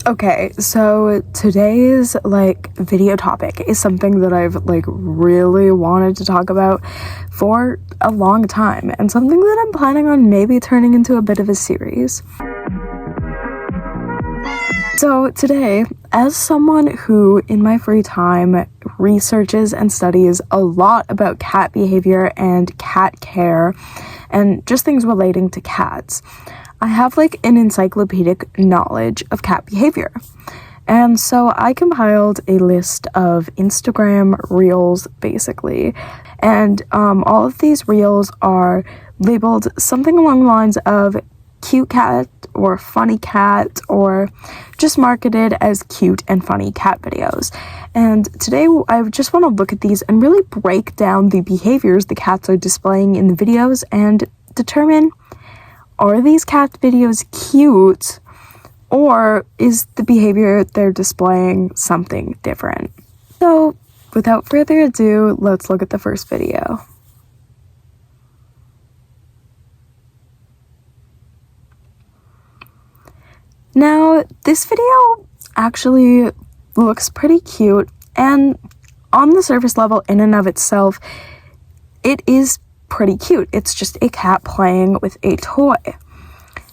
Okay, so today's video topic is something that I've really wanted to talk about for a long time, and something that I'm planning on maybe turning into a bit of a series. So today, as someone who in my free time researches and studies a lot about cat behavior and cat care and just things relating to cats, I have an encyclopedic knowledge of cat behavior. And so I compiled a list of Instagram reels, basically. And all of these reels are labeled something along the lines of cute cat or funny cat, or just marketed as cute and funny cat videos. And today I just want to look at these and really break down the behaviors the cats are displaying in the videos and determine, are these cat videos cute, or is the behavior they're displaying something different? So without further ado, let's look at the first video. Now, this video actually looks pretty cute, and on the surface level, in and of itself, it is pretty cute. It's just a cat playing with a toy.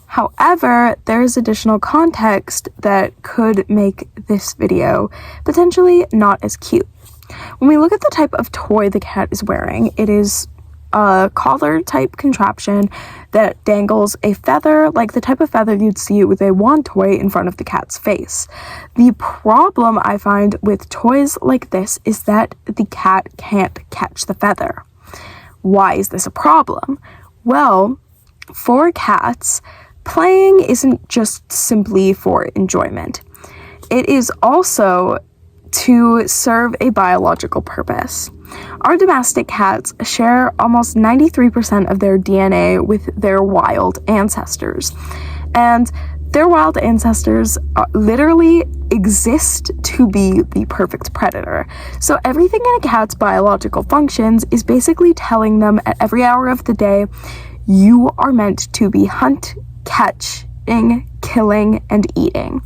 However, there is additional context that could make this video potentially not as cute. When we look at the type of toy the cat is wearing, it is a collar type contraption that dangles a feather, like the type of feather you'd see with a wand toy, in front of the cat's face. The problem I find with toys like this is that the cat can't catch the feather. Why is this a problem? Well, for cats, playing isn't just simply for enjoyment. It is also to serve a biological purpose. Our domestic cats share almost 93% of their DNA with their wild ancestors. And their wild ancestors literally exist to be the perfect predator. So everything in a cat's biological functions is basically telling them at every hour of the day, you are meant to be catching, killing, and eating.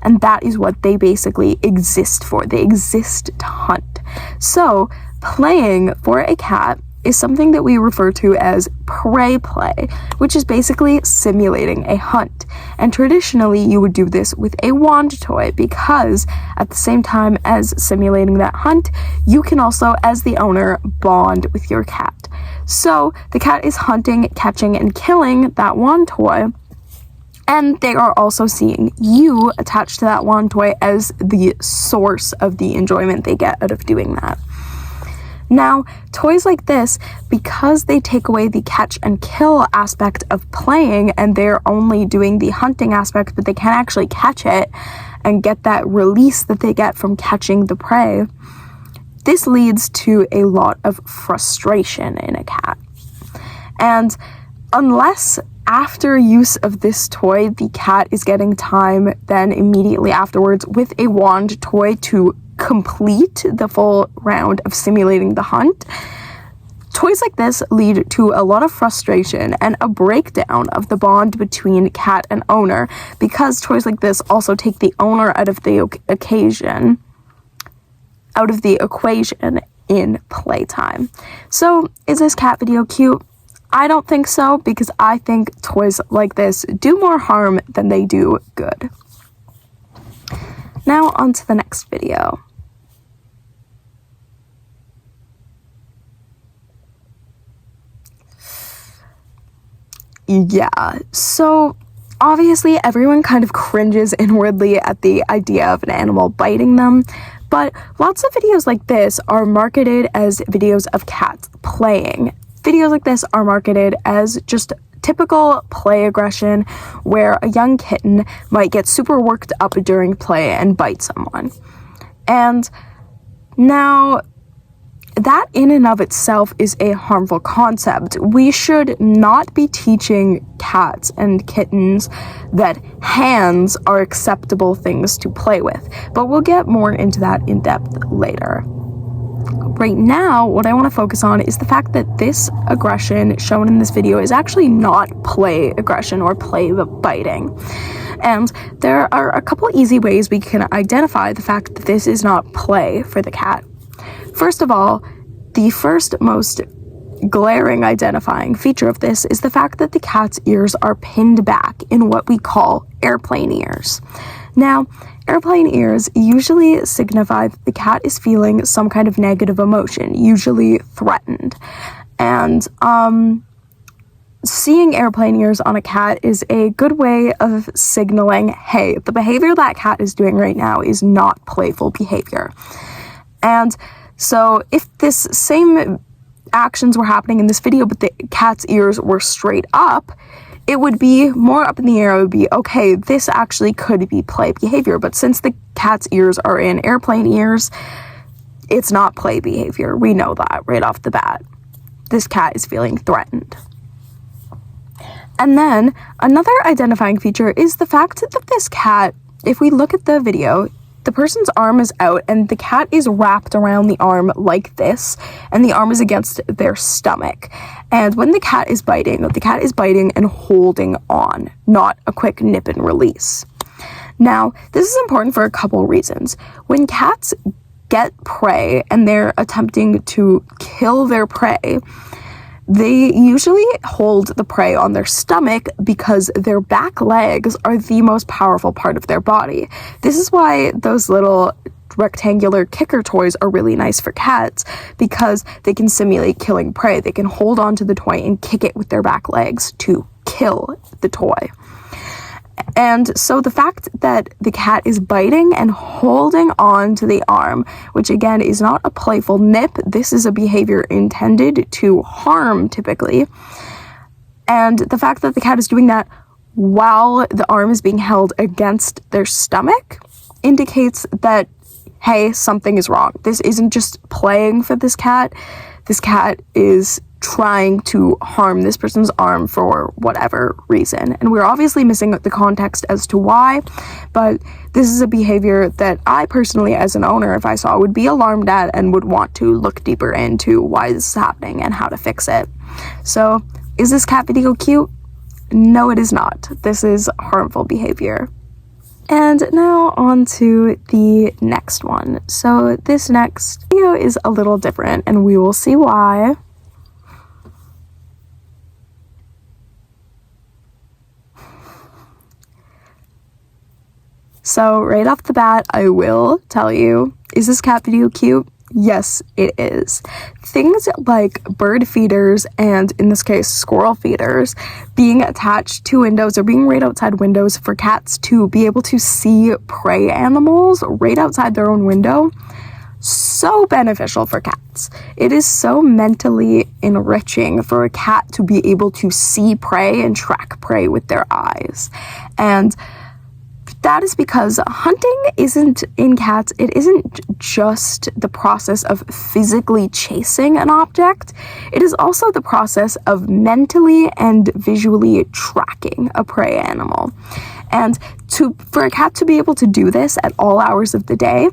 And that is what they basically exist for. They exist to hunt. So playing for a cat is something that we refer to as prey play, which is basically simulating a hunt. And traditionally, you would do this with a wand toy, because at the same time as simulating that hunt, you can also, as the owner, bond with your cat. So the cat is hunting, catching, and killing that wand toy, and they are also seeing you attached to that wand toy as the source of the enjoyment they get out of doing that. Now, toys like this, because they take away the catch and kill aspect of playing, and they're only doing the hunting aspect, but they can't actually catch it and get that release that they get from catching the prey, this leads to a lot of frustration in a cat. And unless after use of this toy, the cat is getting time then immediately afterwards with a wand toy to complete the full round of simulating the hunt, toys like this lead to a lot of frustration and a breakdown of the bond between cat and owner, because toys like this also take the owner out of the equation in playtime. So, is this cat video cute? I don't think so, because I think toys like this do more harm than they do good. Now on to the next video. Yeah, so obviously everyone kind of cringes inwardly at the idea of an animal biting them, but lots of videos like this are marketed as videos of cats playing. Videos like this are marketed as just typical play aggression, where a young kitten might get super worked up during play and bite someone. And now, that in and of itself is a harmful concept. We should not be teaching cats and kittens that hands are acceptable things to play with, but we'll get more into that in depth later. Right now, what I want to focus on is the fact that this aggression shown in this video is actually not play aggression or play biting. And there are a couple easy ways we can identify the fact that this is not play for the cat. First of all, the first most glaring identifying feature of this is the fact that the cat's ears are pinned back in what we call airplane ears. Now, airplane ears usually signify that the cat is feeling some kind of negative emotion, usually threatened. And seeing airplane ears on a cat is a good way of signaling, hey, the behavior that cat is doing right now is not playful behavior. And so if this same actions were happening in this video, but the cat's ears were straight up, it would be more up in the air. It would be, okay, this actually could be play behavior. But since the cat's ears are in airplane ears, it's not play behavior. We know that right off the bat. This cat is feeling threatened. And then another identifying feature is the fact that this cat, if we look at the video, the person's arm is out and the cat is wrapped around the arm like this, and the arm is against their stomach. And when the cat is biting and holding on, not a quick nip and release. Now, this is important for a couple reasons. When cats get prey and they're attempting to kill their prey, they usually hold the prey on their stomach because their back legs are the most powerful part of their body. This is why those little rectangular kicker toys are really nice for cats, because they can simulate killing prey. They can hold on to the toy and kick it with their back legs to kill the toy. And so the fact that the cat is biting and holding on to the arm, which again is not a playful nip, this is a behavior intended to harm typically. And the fact that the cat is doing that while the arm is being held against their stomach indicates that, hey, something is wrong. This isn't just playing for this cat. This cat is trying to harm this person's arm for whatever reason. And we're obviously missing the context as to why, but this is a behavior that I personally, as an owner, if I saw, would be alarmed at and would want to look deeper into why this is happening and how to fix it. So, is this cat video cute? No, it is not. This is harmful behavior. And now on to the next one. So this next video is a little different and we will see why. So right off the bat, I will tell you, is this cat video cute? Yes, it is. Things like bird feeders and, in this case, squirrel feeders being attached to windows or being right outside windows for cats to be able to see prey animals right outside their own window, so beneficial for cats. It is so mentally enriching for a cat to be able to see prey and track prey with their eyes. And that is because hunting isn't, in cats, it isn't just the process of physically chasing an object. It is also the process of mentally and visually tracking a prey animal. And for a cat to be able to do this at all hours of the day,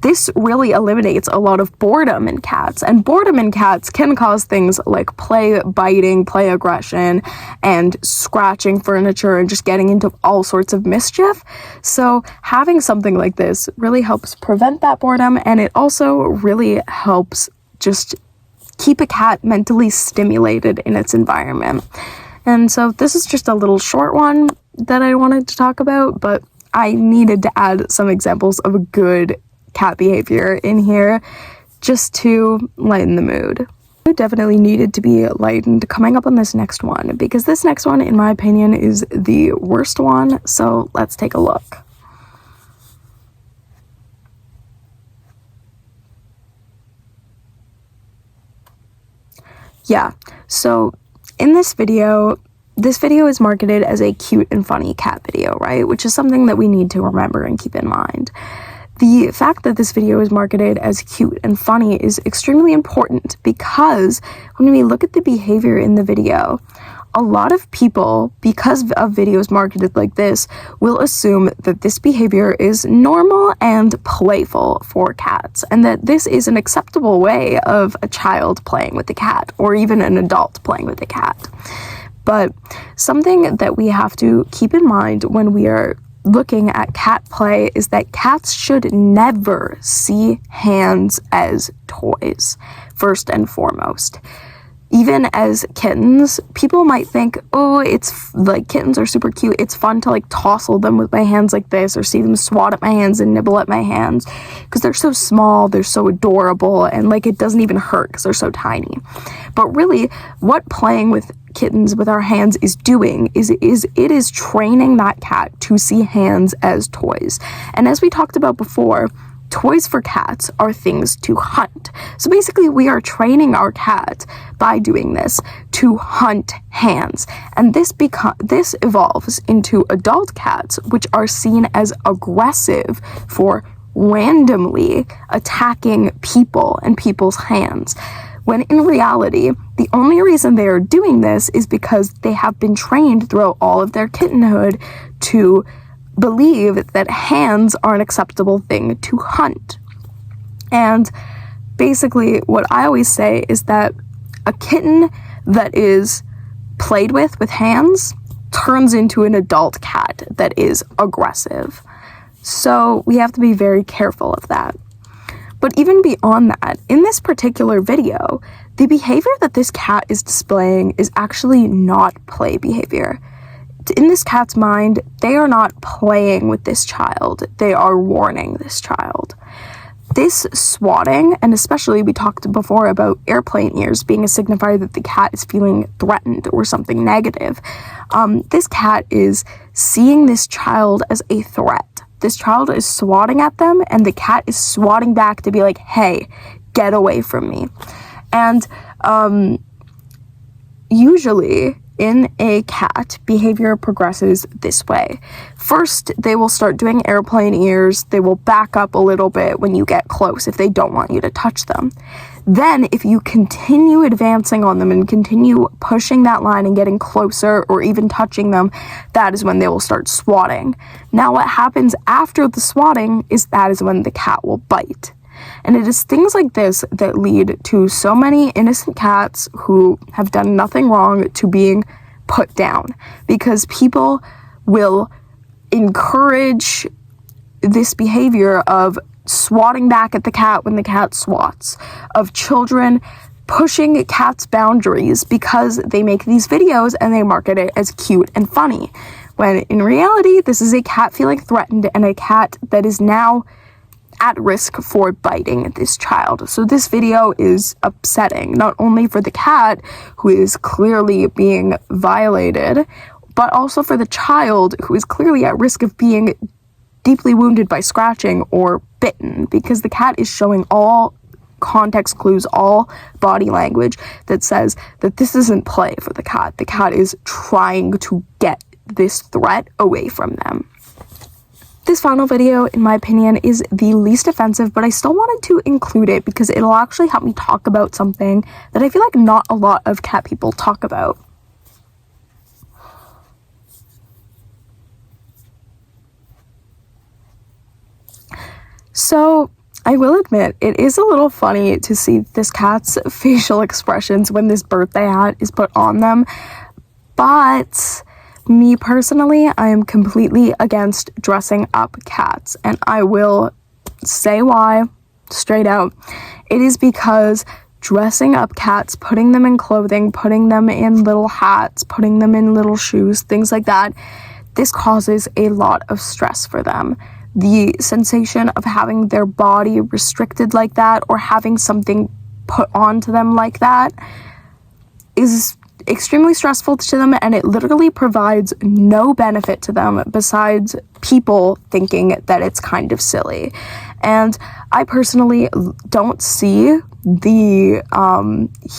this really eliminates a lot of boredom in cats, and boredom in cats can cause things like play biting, play aggression, and scratching furniture and just getting into all sorts of mischief. So having something like this really helps prevent that boredom, and it also really helps just keep a cat mentally stimulated in its environment. And so this is just a little short one that I wanted to talk about, but I needed to add some examples of a good cat behavior in here just to lighten the mood. It definitely needed to be lightened coming up on this next one, because this next one, in my opinion, is the worst one. So let's take a look. Yeah, so in this video is marketed as a cute and funny cat video, right? Which is something that we need to remember and keep in mind. The fact that this video is marketed as cute and funny is extremely important, because when we look at the behavior in the video, a lot of people, because of videos marketed like this, will assume that this behavior is normal and playful for cats, and that this is an acceptable way of a child playing with a cat, or even an adult playing with a cat. But something that we have to keep in mind when we are looking at cat play is that cats should never see hands as toys, first and foremost. Even as kittens, people might think, oh, it's like kittens are super cute. It's fun to like tousle them with my hands like this, or see them swat at my hands and nibble at my hands, because they're so small, they're so adorable, and like it doesn't even hurt because they're so tiny. But really, what playing with kittens with our hands is doing is it is training that cat to see hands as toys. And as we talked about before, toys for cats are things to hunt. So basically, we are training our cat by doing this to hunt hands. And this evolves into adult cats, which are seen as aggressive for randomly attacking people and people's hands. When in reality, the only reason they are doing this is because they have been trained throughout all of their kittenhood to believe that hands are an acceptable thing to hunt. And basically, what I always say is that a kitten that is played with hands turns into an adult cat that is aggressive. So we have to be very careful of that. But even beyond that, in this particular video, the behavior that this cat is displaying is actually not play behavior. In this cat's mind, they are not playing with this child, they are warning this child. This swatting, and especially we talked before about airplane ears being a signifier that the cat is feeling threatened or something negative, this cat is seeing this child as a threat. This child is swatting at them, and the cat is swatting back to be like, hey, get away from me. And usually in a cat, behavior progresses this way. First, they will start doing airplane ears. They will back up a little bit when you get close if they don't want you to touch them. Then, if you continue advancing on them and continue pushing that line and getting closer or even touching them, that is when they will start swatting. Now, what happens after the swatting is that is when the cat will bite. And it is things like this that lead to so many innocent cats who have done nothing wrong to being put down, because people will encourage this behavior of swatting back at the cat when the cat swats, of children pushing cats' boundaries because they make these videos and they market it as cute and funny, when in reality this is a cat feeling threatened and a cat that is now at risk for biting this child. So this video is upsetting, not only for the cat, who is clearly being violated, but also for the child, who is clearly at risk of being deeply wounded by scratching or bitten, because the cat is showing all context clues, all body language that says that this isn't play for the cat. The cat is trying to get this threat away from them. This final video, in my opinion, is the least offensive, but I still wanted to include it because it'll actually help me talk about something that I feel like not a lot of cat people talk about. So, I will admit, it is a little funny to see this cat's facial expressions when this birthday hat is put on them, but me personally, I am completely against dressing up cats, and I will say why straight out. It is because dressing up cats, putting them in clothing, putting them in little hats, putting them in little shoes, things like that, this causes a lot of stress for them. The sensation of having their body restricted like that, or having something put onto them like that, is extremely stressful to them, and it literally provides no benefit to them besides people thinking that it's kind of silly. And I personally don't see the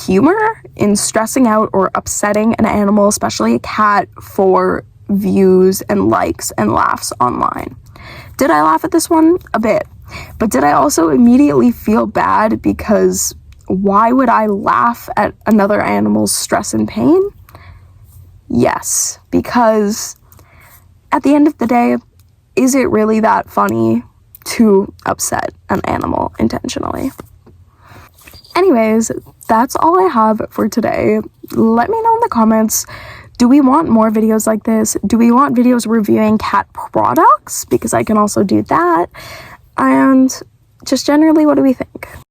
humor in stressing out or upsetting an animal, especially a cat, for views and likes and laughs online. Did I laugh at this one? A bit. But did I also immediately feel bad because why would I laugh at another animal's stress and pain? Yes, because at the end of the day, is it really that funny to upset an animal intentionally? Anyways, that's all I have for today. Let me know in the comments, Do we want more videos like this? Do we want videos reviewing cat products? Because I can also do that. And just generally, what do we think?